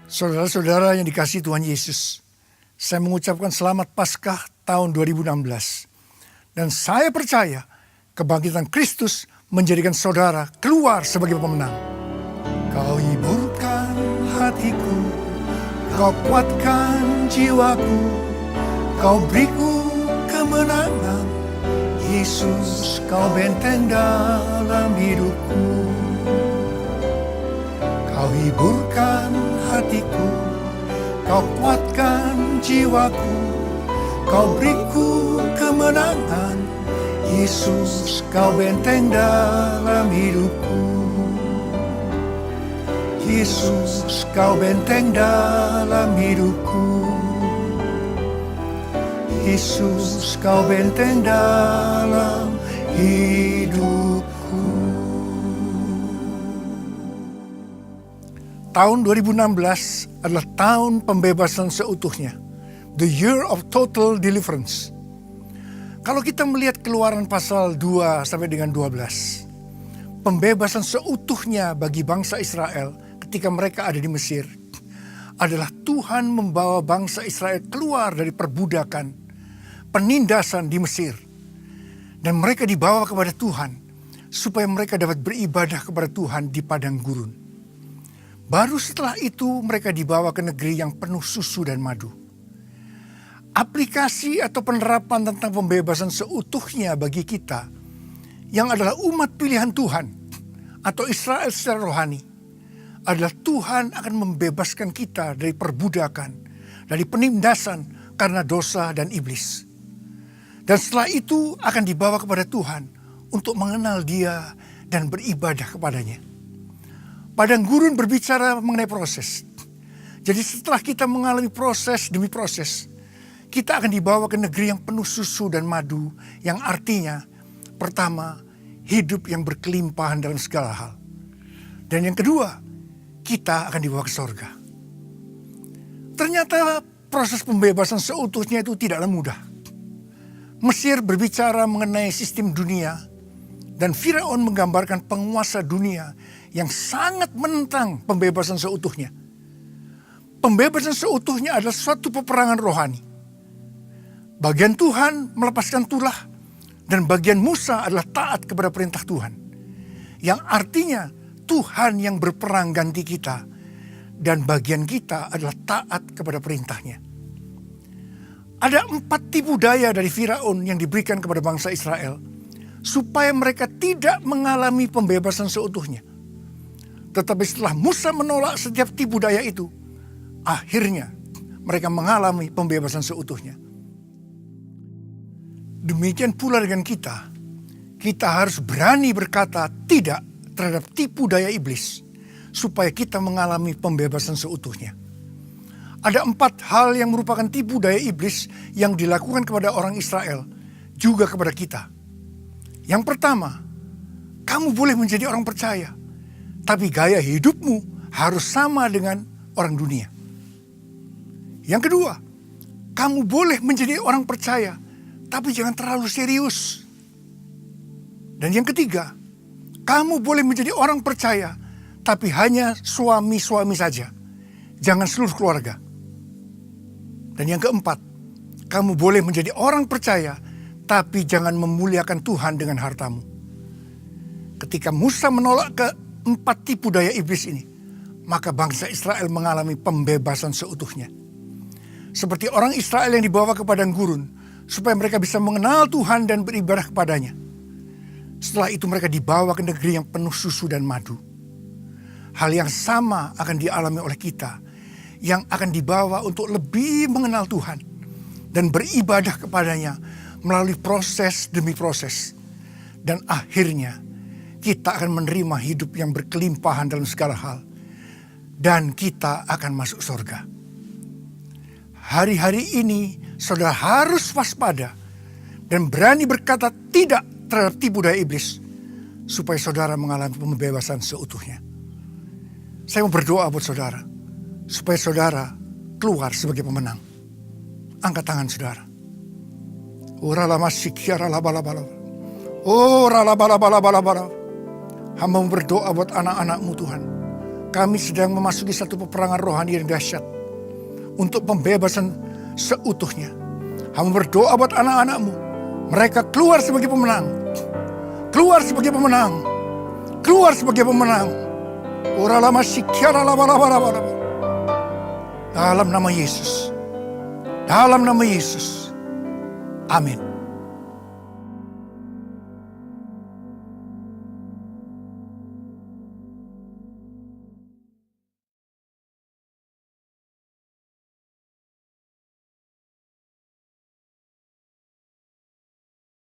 Saudara-saudara yang dikasihi Tuhan Yesus, saya mengucapkan selamat Paskah tahun 2016. Dan saya percaya kebangkitan Kristus menjadikan saudara keluar sebagai pemenang. Kau hiburkan hatiku, kau kuatkan jiwaku, kau beriku kemenangan. Yesus, kau benteng dalam hidupku. Kau hiburkan hatiku, kau kuatkan jiwaku, kau beriku kemenangan. Yesus, kau benteng dalam hidupku. Yesus, kau benteng dalam hidupku. Yesus, kau benteng dalam hidupku. Tahun 2016 adalah tahun pembebasan seutuhnya. The year of total deliverance. Kalau kita melihat Keluaran pasal 2 sampai dengan 12. Pembebasan seutuhnya bagi bangsa Israel ketika mereka ada di Mesir adalah Tuhan membawa bangsa Israel keluar dari perbudakan, penindasan di Mesir. Dan mereka dibawa kepada Tuhan supaya mereka dapat beribadah kepada Tuhan di padang gurun. Baru setelah itu mereka dibawa ke negeri yang penuh susu dan madu. Aplikasi atau penerapan tentang pembebasan seutuhnya bagi kita yang adalah umat pilihan Tuhan atau Israel secara rohani adalah Tuhan akan membebaskan kita dari perbudakan, dari penindasan karena dosa dan iblis. Dan setelah itu akan dibawa kepada Tuhan untuk mengenal Dia dan beribadah kepadanya. Padang gurun berbicara mengenai proses. Jadi setelah kita mengalami proses demi proses, kita akan dibawa ke negeri yang penuh susu dan madu, yang artinya pertama, hidup yang berkelimpahan dalam segala hal. Dan yang kedua, kita akan dibawa ke sorga. Ternyata proses pembebasan seutuhnya itu tidaklah mudah. Mesir berbicara mengenai sistem dunia, dan Firaun menggambarkan penguasa dunia yang sangat menentang pembebasan seutuhnya. Pembebasan seutuhnya adalah suatu peperangan rohani. Bagian Tuhan melepaskan tulah, dan bagian Musa adalah taat kepada perintah Tuhan. Yang artinya Tuhan yang berperang ganti kita, dan bagian kita adalah taat kepada perintahnya. Ada 4 tipu daya dari Firaun yang diberikan kepada bangsa Israel, supaya mereka tidak mengalami pembebasan seutuhnya. Tetapi setelah Musa menolak setiap tipu daya itu, akhirnya mereka mengalami pembebasan seutuhnya. Demikian pula dengan kita. Kita harus berani berkata tidak terhadap tipu daya iblis, supaya kita mengalami pembebasan seutuhnya. Ada 4 hal yang merupakan tipu daya iblis yang dilakukan kepada orang Israel, juga kepada kita. Yang pertama, kamu boleh menjadi orang percaya, tapi gaya hidupmu harus sama dengan orang dunia. Yang kedua, kamu boleh menjadi orang percaya, tapi jangan terlalu serius. Dan yang ketiga, kamu boleh menjadi orang percaya, tapi hanya suami-suami saja, jangan seluruh keluarga. Dan yang keempat, kamu boleh menjadi orang percaya, tapi jangan memuliakan Tuhan dengan hartamu. Ketika Musa menolak ke-4 tipu daya iblis ini, maka bangsa Israel mengalami pembebasan seutuhnya. Seperti orang Israel yang dibawa ke padang gurun, supaya mereka bisa mengenal Tuhan dan beribadah kepadanya. Setelah itu mereka dibawa ke negeri yang penuh susu dan madu. Hal yang sama akan dialami oleh kita, yang akan dibawa untuk lebih mengenal Tuhan dan beribadah kepadanya melalui proses demi proses. Dan akhirnya kita akan menerima hidup yang berkelimpahan dalam segala hal. Dan kita akan masuk surga. Hari-hari ini saudara harus waspada dan berani berkata tidak terhadap tipu daya iblis, supaya saudara mengalami pembebasan seutuhnya. Saya mau berdoa buat saudara, supaya saudara keluar sebagai pemenang. Angkat tangan saudara. Hamba berdoa buat anak-anak-Mu Tuhan. kami sedang memasuki satu peperangan rohani yang dahsyat untuk pembebasan seutuhnya. Hamba berdoa buat anak-anak-Mu. Mereka keluar sebagai pemenang. Keluar sebagai pemenang. Keluar sebagai pemenang. Dalam nama Yesus. Dalam nama Yesus. Amin.